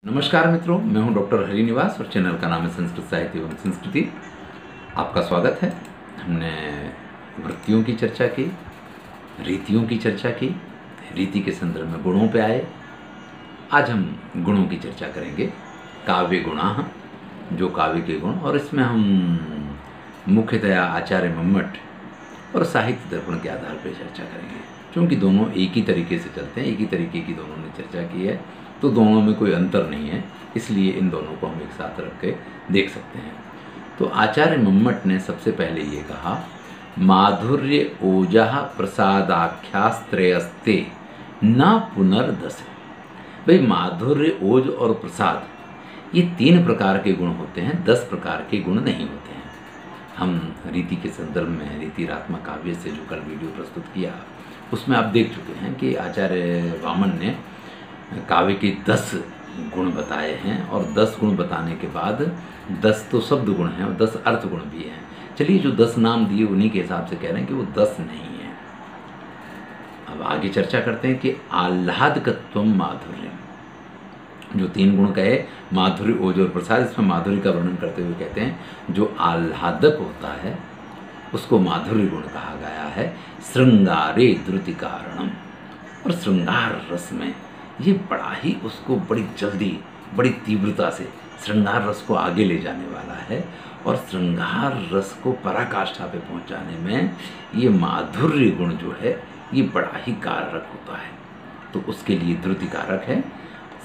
नमस्कार मित्रों, मैं हूं डॉक्टर हरिनिवास और चैनल का नाम है संस्कृत साहित्य एवं संस्कृति। आपका स्वागत है। हमने वृत्तियों की चर्चा की, रीतियों की चर्चा की, रीति के संदर्भ में गुणों पे आए। आज हम गुणों की चर्चा करेंगे। काव्य गुणाः, जो काव्य के गुण, और इसमें हम मुख्यतया आचार्य मम्मट और साहित्य दर्पण के आधार पर चर्चा करेंगे, क्योंकि दोनों एक ही तरीके से चलते हैं, एक ही तरीके की दोनों ने चर्चा की है, तो दोनों में कोई अंतर नहीं है, इसलिए इन दोनों को हम एक साथ रख के देख सकते हैं। तो आचार्य मम्मट ने सबसे पहले ये कहा, माधुर्य ओजः प्रसादाख्यास्त्रयस्ते न पुनर्दस। भाई, माधुर्य, ओज और प्रसाद, ये 3 प्रकार के गुण होते हैं, 10 प्रकार के गुण नहीं होते हैं। हम रीति के संदर्भ में रीतिरात्मक काव्य से जो कल वीडियो प्रस्तुत किया, उसमें आप देख चुके हैं कि आचार्य वामन ने काव्य के 10 गुण बताए हैं, और 10 गुण बताने के बाद 10 तो शब्द गुण हैं और 10 अर्थ गुण भी हैं। चलिए, जो 10 नाम दिए उन्हीं के हिसाब से कह रहे हैं कि वो 10 नहीं है। अब आगे चर्चा करते हैं कि आह्लादकत्वम माधुर्य, जो 3 गुण कहे, माधुर्य, ओज और प्रसाद, इसमें माधुर्य का वर्णन करते हुए कहते हैं जो आह्लादक होता है उसको माधुर्य गुण कहा गया है। श्रृंगारे द्रुति कारणम, और श्रृंगार रस में ये बड़ा ही उसको बड़ी जल्दी, बड़ी तीव्रता से श्रृंगार रस को आगे ले जाने वाला है, और श्रृंगार रस को पराकाष्ठा पे पहुंचाने में ये माधुर्य गुण जो है ये बड़ा ही कारक होता है, तो उसके लिए द्रुति कारक है।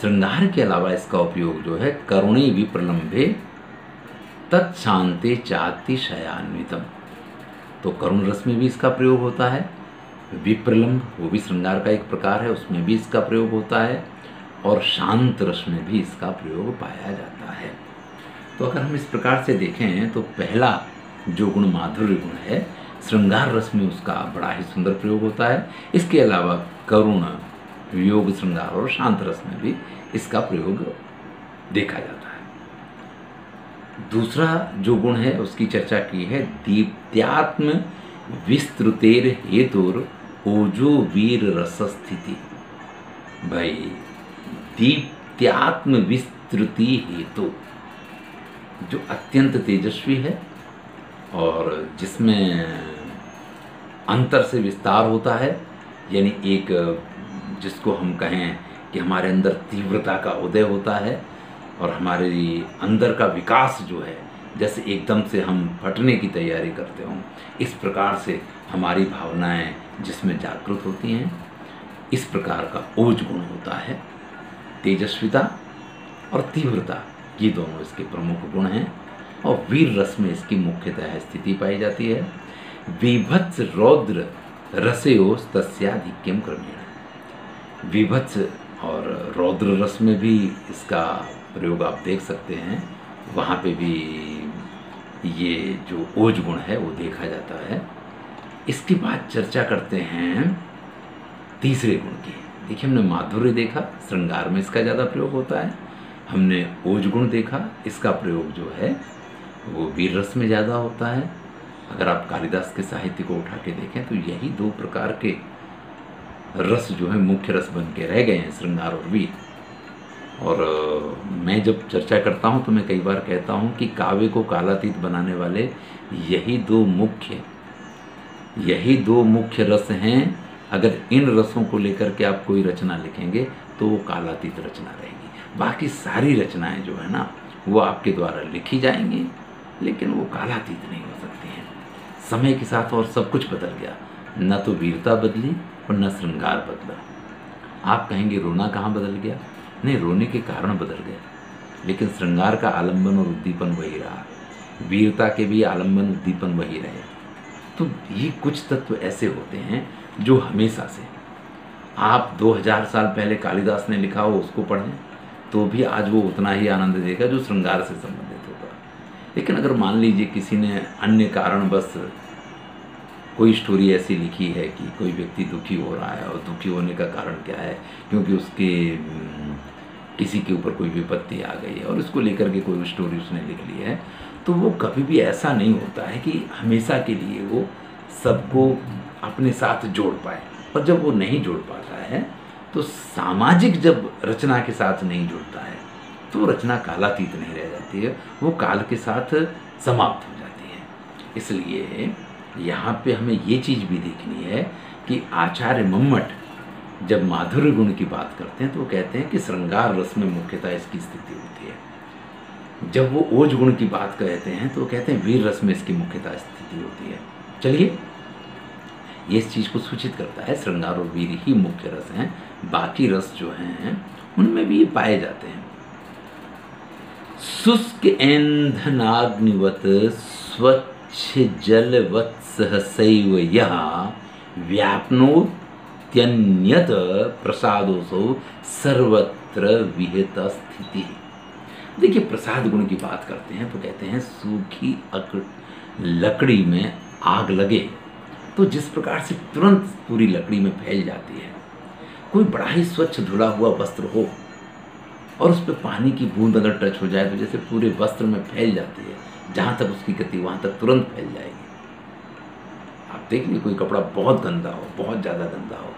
श्रृंगार के अलावा इसका उपयोग जो है करुणे विप्रलंबे तत्शांते चातिशयान्वितम, तो करुण रस में भी इसका प्रयोग होता है। विप्रलंब, वो भी श्रृंगार का एक प्रकार है, उसमें भी इसका प्रयोग होता है, और शांत रस में भी इसका प्रयोग पाया जाता है। तो अगर हम इस प्रकार से देखें तो पहला जो गुण माधुर्य गुण है, श्रृंगार रस में उसका बड़ा ही सुंदर प्रयोग होता है। इसके अलावा करुण, वियोग, श्रृंगार और शांत रस में भी इसका प्रयोग देखा जाता है। दूसरा जो गुण है उसकी चर्चा की है, दीप्त्यात्म विस्तृतेर हेतुर ओजो वीर रस स्थिति। भाई, दीप्त्यात्म विस्तृति हेतु, जो अत्यंत तेजस्वी है और जिसमें अंतर से विस्तार होता है, यानी एक जिसको हम कहें कि हमारे अंदर तीव्रता का उदय होता है और हमारे अंदर का विकास जो है, जैसे एकदम से हम फटने की तैयारी करते हों, इस प्रकार से हमारी भावनाएं जिसमें जागृत होती हैं, इस प्रकार का ओज गुण होता है। तेजस्विता और तीव्रता, ये दोनों इसके प्रमुख गुण हैं, और वीर रस में इसकी मुख्यतः स्थिति पाई जाती है। विभत्स रौद्र रसयोस तस्याधिक्यम क्रमेण, विभत्स और रौद्र रस में भी इसका प्रयोग आप देख सकते हैं, वहाँ पे भी ये जो ओज गुण है वो देखा जाता है। इसके बाद चर्चा करते हैं तीसरे गुण की। देखिए, हमने माधुर्य देखा, श्रृंगार में इसका ज़्यादा प्रयोग होता है। हमने ओज गुण देखा, इसका प्रयोग जो है वो वीर रस में ज़्यादा होता है। अगर आप कालिदास के साहित्य को उठा के देखें तो यही 2 प्रकार के रस जो है मुख्य रस बन के रह गए हैं, श्रृंगार और वीर। और मैं जब चर्चा करता हूँ तो मैं कई बार कहता हूँ कि काव्य को कालातीत बनाने वाले यही दो मुख्य रस हैं। अगर इन रसों को लेकर के आप कोई रचना लिखेंगे तो वो कालातीत रचना रहेगी। बाकी सारी रचनाएं जो है ना, वो आपके द्वारा लिखी जाएंगी, लेकिन वो कालातीत नहीं हो सकती हैं। समय के साथ और सब कुछ बदल गया, न तो वीरता बदली और न श्रृंगार बदला। आप कहेंगे रोना कहाँ बदल गया? नहीं, रोने के कारण बदल गए, लेकिन श्रृंगार का आलंबन और उद्दीपन वही रहा, वीरता के भी आलंबन उद्दीपन वही रहे। तो ये कुछ तत्व ऐसे होते हैं जो हमेशा से, आप 2000 साल पहले कालिदास ने लिखा हो उसको पढ़ें तो भी आज वो उतना ही आनंद देगा जो श्रृंगार से संबंधित होगा। लेकिन अगर मान लीजिए किसी ने अन्य कारण बस कोई स्टोरी ऐसी लिखी है कि कोई व्यक्ति दुखी हो रहा है, और दुखी होने का कारण क्या है, क्योंकि उसके किसी के ऊपर कोई विपत्ति आ गई है और उसको लेकर के कोई स्टोरी उसने लिख ली है, तो वो कभी भी ऐसा नहीं होता है कि हमेशा के लिए वो सबको अपने साथ जोड़ पाए। और जब वो नहीं जोड़ पाता है तो सामाजिक जब रचना के साथ नहीं जुड़ता है तो रचना कालातीत नहीं रह जाती है, वो काल के साथ समाप्त हो जाती है। इसलिए यहाँ पे हमें ये चीज़ भी देखनी है कि आचार्य मम्मट जब माधुर्य गुण की बात करते हैं तो वो कहते हैं कि श्रृंगार रस में मुख्यतः इसकी स्थिति होती है। जब वो ओज गुण की बात कहते हैं तो वो कहते हैं वीर रस में इसकी मुख्यतः स्थिति होती है। चलिए, ये इस चीज़ को सूचित करता है श्रृंगार और वीर ही मुख्य रस हैं, बाकी रस जो हैं उनमें भी ये पाए जाते हैं। शुष्क ऐंधनाग्निवत स्वच्छ जलवत् सहसैव यः व्याप्नोत्यन्यत प्रसादोसौ सर्वत्र विहित स्थिति। देखिए, प्रसाद गुण की बात करते हैं तो कहते हैं सूखी लकड़ी में आग लगे तो जिस प्रकार से तुरंत पूरी लकड़ी में फैल जाती है, कोई बड़ा ही स्वच्छ धुला हुआ वस्त्र हो और उस पर पानी की बूंद अगर टच हो जाए तो जैसे पूरे वस्त्र में फैल जाती है, जहाँ तक उसकी गति वहाँ तक तुरंत फैल जाएगी। आप देखिए, कोई कपड़ा बहुत गंदा हो, बहुत ज़्यादा गंदा हो,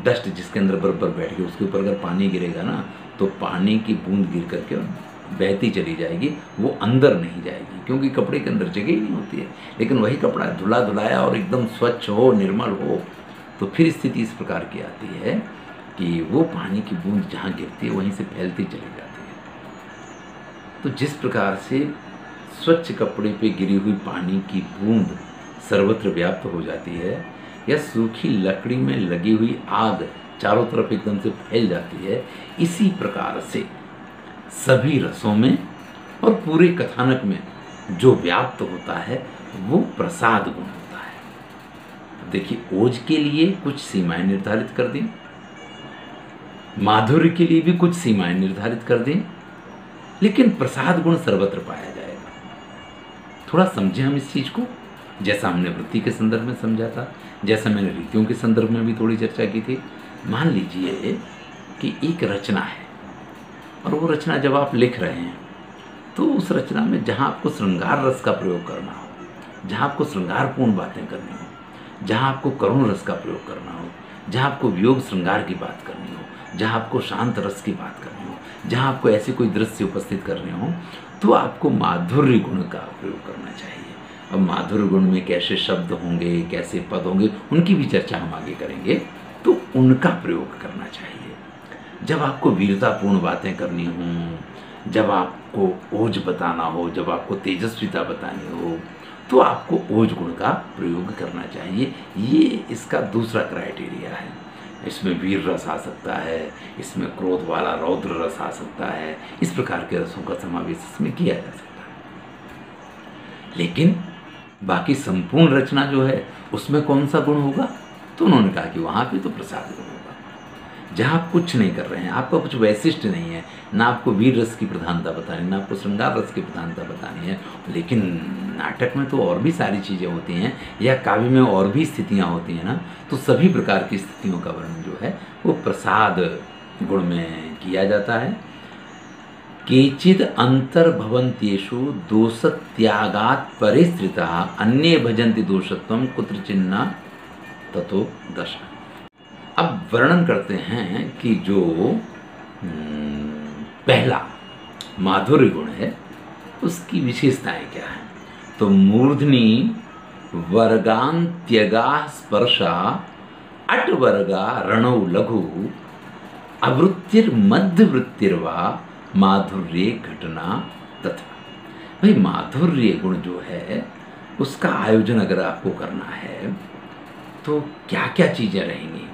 डस्ट जिसके अंदर बरबर बैठ गई, उसके ऊपर अगर पानी गिरेगा ना तो पानी की बूंद गिर करके बहती चली जाएगी, वो अंदर नहीं जाएगी क्योंकि कपड़े के अंदर जगह ही नहीं होती है। लेकिन वही कपड़ा धुला धुलाया और एकदम स्वच्छ हो, निर्मल हो, तो फिर स्थिति इस प्रकार की आती है कि वो पानी की बूंद जहाँ गिरती है वहीं से फैलती चली जाती है। तो जिस प्रकार से स्वच्छ कपड़े पे गिरी हुई पानी की बूंद सर्वत्र व्याप्त हो जाती है, या सूखी लकड़ी में लगी हुई आग चारों तरफ एकदम से फैल जाती है, इसी प्रकार से सभी रसों में और पूरे कथानक में जो व्याप्त होता है वो प्रसाद गुण होता है। देखिए, ओज के लिए कुछ सीमाएं निर्धारित कर दी, माधुर्य के लिए भी कुछ सीमाएं निर्धारित कर दी, लेकिन प्रसाद गुण सर्वत्र पाया जाएगा। थोड़ा समझें हम इस चीज को, जैसा हमने वृत्ति के संदर्भ में समझा था, जैसा मैंने रीतियों के संदर्भ में भी थोड़ी चर्चा की थी। मान लीजिए कि एक रचना है और वो रचना जब आप लिख रहे हैं तो उस रचना में जहाँ आपको श्रृंगार रस का प्रयोग करना हो, जहाँ आपको श्रृंगारपूर्ण बातें करनी हो, जहाँ आपको करुण रस का प्रयोग करना हो, जहाँ आपको वियोग श्रृंगार की बात करनी हो, जहाँ आपको शांत रस की बात करनी हो, जहाँ आपको ऐसे कोई दृश्य उपस्थित करने हो, तो आपको माधुर्य गुण का प्रयोग करना चाहिए। अब माधुर्य गुण में कैसे शब्द होंगे, कैसे पद होंगे, उनकी भी चर्चा हम आगे करेंगे, तो उनका प्रयोग करना चाहिए। जब आपको वीरतापूर्ण बातें करनी हों, जब आपको ओज बताना हो, जब आपको तेजस्विता बतानी हो, तो आपको ओज गुण का प्रयोग करना चाहिए। ये इसका दूसरा क्राइटेरिया है। इसमें वीर रस आ सकता है, इसमें क्रोध वाला रौद्र रस आ सकता है, इस प्रकार के रसों का समावेश इसमें किया जा सकता है। लेकिन बाकी संपूर्ण रचना जो है उसमें कौन सा गुण होगा, तो उन्होंने कहा कि वहाँ पे तो प्रसाद गुण होगा। जहाँ आप कुछ नहीं कर रहे हैं, आपका कुछ वैशिष्ट नहीं है, ना आपको वीर रस की प्रधानता बतानी, ना आपको श्रृंगार रस की प्रधानता बतानी है, लेकिन नाटक में तो और भी सारी चीज़ें होती हैं, या काव्य में और भी स्थितियाँ होती हैं ना, तो सभी प्रकार की स्थितियों का वर्णन जो है वो प्रसाद गुण में किया जाता है। केचिद अंतर्भवन्त्येषु दोषत्यागात् परिस्थिता अन्ये भजन्ति दोषत्वं कुत्रचिन्ना ततो दशा। अब वर्णन करते हैं कि जो पहला माधुर्य गुण है उसकी विशेषताएं क्या हैं। तो मूर्धनि वर्गान्त्यगा स्पर्शा अटवर्गा रणौ लघु आवृत्तिर्मध्यवृत्तिर्वा माधुर्य घटना तथा। भाई, माधुर्य गुण जो है उसका आयोजन अगर आपको करना है तो क्या क्या चीजें रहेंगी।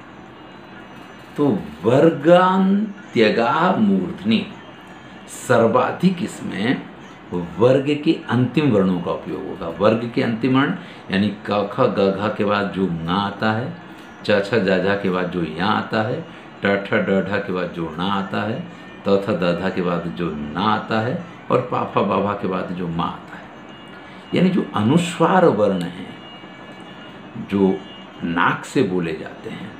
तो वर्गान्त्यगा मूर्धनि, सर्वाधिक इसमें वर्ग के अंतिम वर्णों का उपयोग होगा। वर्ग के अंतिम वर्ण यानी क ख ग घ के बाद जो ङ आता है, च छ ज झ के बाद जो या आता है, ट ठ ड ढ के बाद जो ना आता है, त थ द ध के बाद जो ना आता है, और पा फा बा भा के बाद जो मा आता है। यानी जो अनुस्वार वर्ण हैं जो नाक से बोले जाते हैं,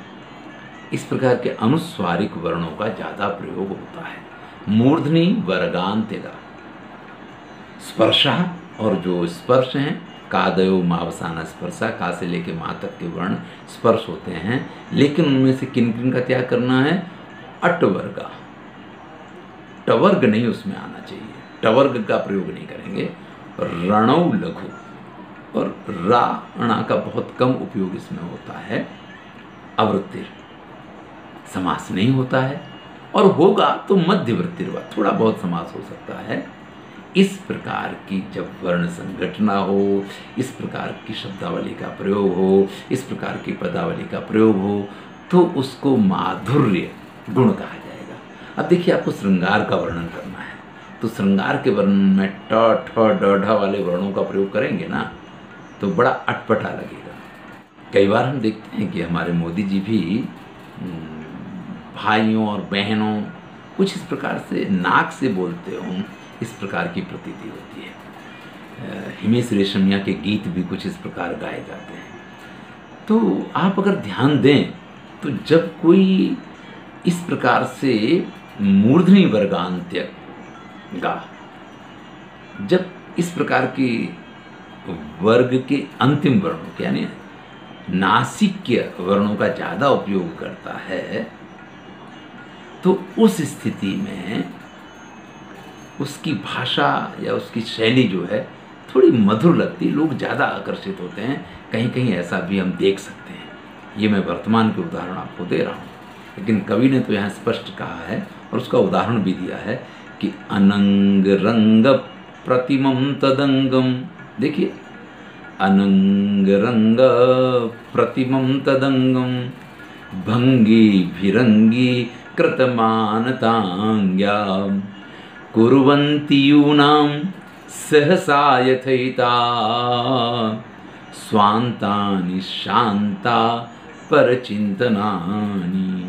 इस प्रकार के अनुस्वारिक वर्णों का ज़्यादा प्रयोग होता है। मूर्धनि वर्गान्त्यगा स्पर्शा, और जो स्पर्श हैं कादयो मावसाना स्पर्शा, का से लेके मा तक के वर्ण स्पर्श होते हैं, लेकिन उनमें से किन किन का त्याग करना है। अट वर्गा, टवर्ग नहीं उसमें आना चाहिए, टवर्ग का प्रयोग नहीं करेंगे। रणौ लघु और रा णा का बहुत कम उपयोग इसमें होता है। अवृत्तिर समास नहीं होता है, और होगा तो मध्यवृत्तिर्वा, थोड़ा बहुत समास हो सकता है। इस प्रकार की जब वर्ण संघटना हो, इस प्रकार की शब्दावली का प्रयोग हो, इस प्रकार की पदावली का प्रयोग हो, तो उसको माधुर्य गुण कहा जाएगा। अब देखिए, आपको श्रृंगार का वर्णन करना है, तो श्रृंगार के वर्णन में ट ठ ड ढ वाले वर्णों का प्रयोग करेंगे ना, तो बड़ा अटपटा लगेगा। कई बार हम देखते हैं कि हमारे मोदी जी भी भाइयों और बहनों कुछ इस प्रकार से नाक से बोलते हों, इस प्रकार की प्रतीति होती है। हिमेश रेशमिया के गीत भी कुछ इस प्रकार गाए जाते हैं। तो आप अगर ध्यान दें तो जब कोई इस प्रकार से मूर्धनी वर्गांत्य गा, जब इस प्रकार की वर्ग के अंतिम वर्णों के यानी नासिक्य वर्णों का ज़्यादा उपयोग करता है, तो उस स्थिति में उसकी भाषा या उसकी शैली जो है थोड़ी मधुर लगती, लोग ज़्यादा आकर्षित होते हैं। कहीं कहीं ऐसा भी हम देख सकते हैं। ये मैं वर्तमान के उदाहरण आपको दे रहा हूँ, लेकिन कवि ने तो यहाँ स्पष्ट कहा है और उसका उदाहरण भी दिया है कि अनंग रंग प्रतिमं तदंगम। देखिए, अनंग रंग प्रतिमं तदंगम भंगी भिरंगी कृतमानतांग्या कुर्वन्ति यूनां सहसा यथैता स्वान्तानि शांता परचिंतनानि।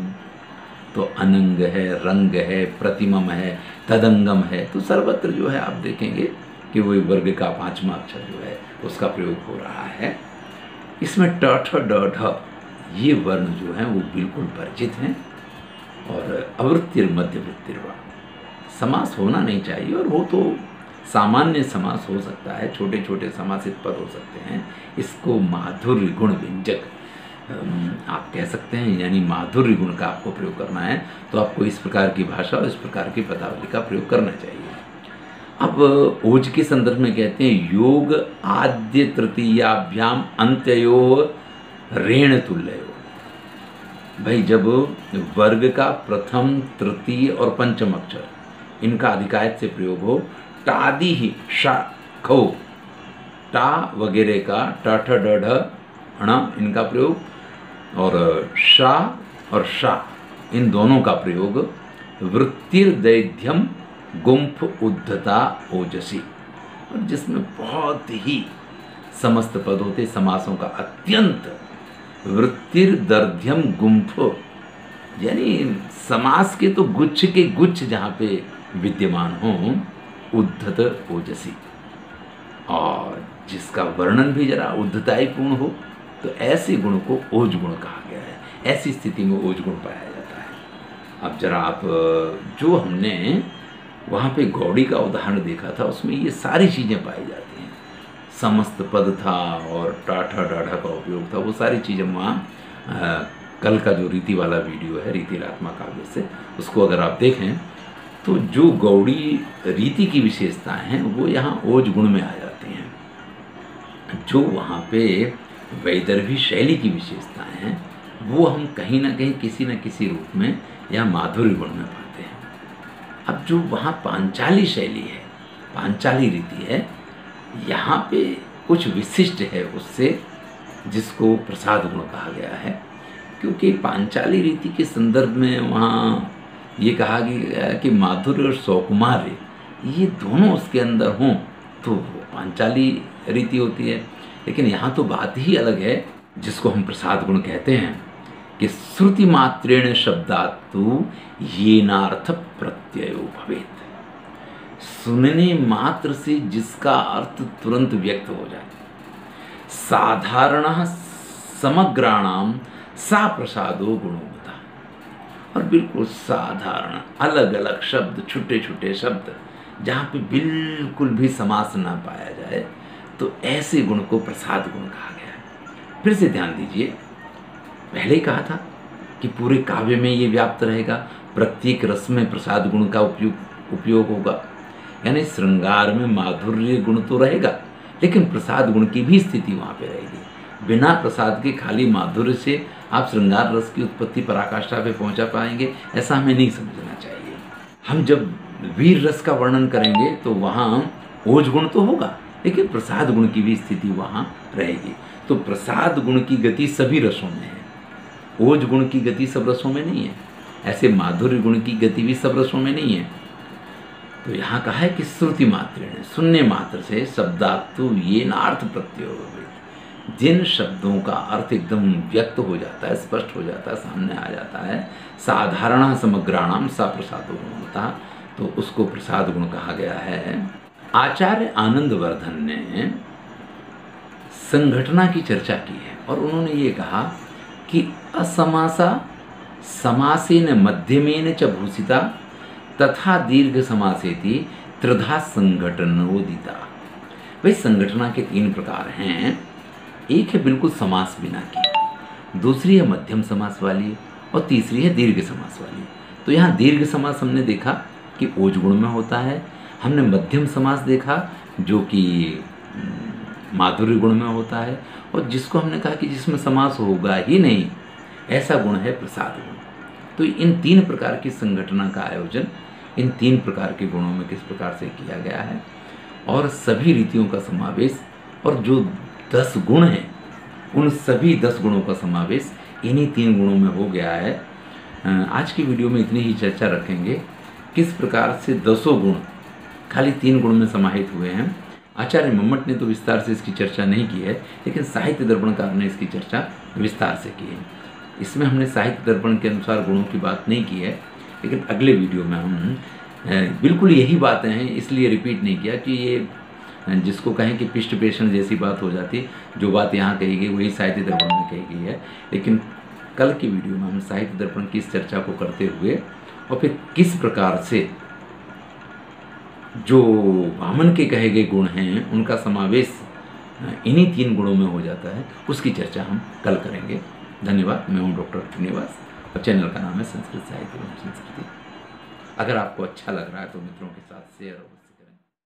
तो अनंग है, रंग है, प्रतिमम है, तदंगम है, तो सर्वत्र जो है आप देखेंगे कि वही वर्ग का पांचवा अक्षर जो है उसका प्रयोग हो रहा है। इसमें ट ठ ड ढ ये वर्ण जो हैं वो बिल्कुल परिचित हैं। और अवृत्तिर मध्यवृत्तिर्वा समास होना नहीं चाहिए, और हो तो सामान्य समास हो सकता है, छोटे छोटे समासित पद हो सकते हैं। इसको माधुर्य गुण व्यंजक आप कह सकते हैं, यानी माधुर्य गुण का आपको प्रयोग करना है तो आपको इस प्रकार की भाषा और इस प्रकार की पदावली का प्रयोग करना चाहिए। अब ओज के संदर्भ में कहते हैं योग आद्य तृतीयाभ्याम अंत्यो ऋण तुल्यो। भाई, जब वर्ग का प्रथम, तृतीय और पंचम अक्षर इनका अधिकायत से प्रयोग हो, टादि ही शा खो टा वगैरह का ट ठ ड ढ ण इनका प्रयोग, और शा और शा इन दोनों का प्रयोग वृत्तिर्दैध्यम गुंफ उद्धता ओजसी, और जिसमें बहुत ही समस्त पद होते समासों का अत्यंत। वृत्तिर्दर्ध्यम गुंफ यानी समास के तो गुच्छ के गुच्छ जहाँ पे विद्यमान हो, उद्धत ओजसी, और जिसका वर्णन भी जरा उद्धताईपूर्ण हो, तो ऐसे गुण को ओज गुण कहा गया है। ऐसी स्थिति में ओज गुण पाया जाता है। अब जरा आप जो हमने वहाँ पे गौड़ी का उदाहरण देखा था, उसमें ये सारी चीज़ें पाई जाती हैं। समस्त पद था और टाठा डाढ़ा का उपयोग था, वो सारी चीज़ें वहाँ कल का जो रीति वाला वीडियो है रीति रात्मा काव्य से, उसको अगर आप देखें तो जो गौड़ी रीति की विशेषताएं हैं वो यहाँ ओज गुण में आ जाती हैं। जो वहाँ पे वैदर्भी शैली की विशेषताएं हैं वो हम कहीं ना कहीं किसी न किसी रूप में या माधुर्य गुण में पाते हैं। अब जो वहाँ पांचाली शैली है, पांचाली रीति है, यहाँ पे कुछ विशिष्ट है उससे, जिसको प्रसाद गुण कहा गया है। क्योंकि पांचाली रीति के संदर्भ में वहाँ ये कहा गया कि माधुर्य और सौकुमार्य ये दोनों उसके अंदर हों तो पांचाली रीति होती है। लेकिन यहाँ तो बात ही अलग है, जिसको हम प्रसाद गुण कहते हैं कि श्रुति मात्रेण शब्दातु येनार्थ प्रत्ययो भवेत्। सुनने मात्र से जिसका अर्थ तुरंत व्यक्त हो जाए। साधारण समग्राणाम सा प्रसादो गुणोमता। और बिल्कुल साधारण अलग अलग शब्द, छोटे छोटे शब्द, जहाँ पे बिल्कुल भी समास ना पाया जाए, तो ऐसे गुण को प्रसाद गुण कहा गया है। फिर से ध्यान दीजिए, पहले ही कहा था कि पूरे काव्य में ये व्याप्त रहेगा, प्रत्येक रस में प्रसाद गुण का उपयोग उपयोग होगा। यानी श्रृंगार में माधुर्य गुण तो रहेगा, लेकिन प्रसाद गुण की भी स्थिति वहाँ पे रहेगी। बिना प्रसाद के खाली माधुर्य से आप श्रृंगार रस की उत्पत्ति पराकाष्ठा पे पहुँचा पाएंगे, ऐसा हमें नहीं समझना चाहिए। हम जब वीर रस का वर्णन करेंगे तो वहाँ ओज गुण तो होगा, लेकिन प्रसाद गुण की भी स्थिति वहाँ रहेगी। तो प्रसाद गुण की गति सभी रसों में है, ओज गुण की गति सब रसों में नहीं है। ऐसे माधुर्य गुण की गति भी सब रसों में नहीं है। तो यहाँ कहा है कि श्रुति मात्रेण, सुनने मात्र से शब्दातु ये नार्थ प्रत्यय, जिन शब्दों का अर्थ एकदम व्यक्त हो जाता है, स्पष्ट हो जाता है, सामने आ जाता है, साधारण समग्राणाम सा प्रसादो गुण होता, तो उसको प्रसाद गुण कहा गया है। आचार्य आनंदवर्धन ने संघटना की चर्चा की है और उन्होंने ये कहा कि असमासा समासेन मध्यमेन च भूषिता तथा दीर्घ समासेति त्रिधा संघटनोदिता। भाई संघटना के 3 प्रकार हैं। एक है बिल्कुल समास बिना की, दूसरी है मध्यम समास वाली और तीसरी है दीर्घ समास वाली। तो यहाँ दीर्घ समास हमने देखा कि ओज गुण में होता है, हमने मध्यम समास देखा जो कि माधुर्य गुण में होता है, और जिसको हमने कहा कि जिसमें समास होगा ही नहीं ऐसा गुण है प्रसाद गुण। तो इन 3 प्रकार की संघटना का आयोजन इन 3 प्रकार के गुणों में किस प्रकार से किया गया है, और सभी रीतियों का समावेश, और जो 10 गुण हैं उन सभी 10 गुणों का समावेश इन्हीं 3 गुणों में हो गया है। आज की वीडियो में इतनी ही चर्चा रखेंगे, किस प्रकार से 10 गुण खाली 3 गुण में समाहित हुए हैं। आचार्य मम्मट ने तो विस्तार से इसकी चर्चा नहीं की है, लेकिन साहित्य दर्पणकार ने इसकी चर्चा विस्तार से की है। इसमें हमने साहित्य दर्पण के अनुसार गुणों की बात नहीं की है, लेकिन अगले वीडियो में हम बिल्कुल यही बातें हैं, इसलिए रिपीट नहीं किया कि ये जिसको कहें कि पिष्ट पेषण जैसी बात हो जाती। जो बात यहाँ कही गई वही साहित्य दर्पण में कही गई है, लेकिन कल की वीडियो में हम साहित्य दर्पण की इस चर्चा को करते हुए और फिर किस प्रकार से जो वामन के कहे गए गुण हैं उनका समावेश इन्हीं 3 गुणों में हो जाता है, उसकी चर्चा हम कल करेंगे। धन्यवाद। मैं हूँ डॉक्टर श्रीनिवास और चैनल का नाम है संस्कृत साहित्य एवं संस्कृति। अगर आपको अच्छा लग रहा है तो मित्रों के साथ शेयर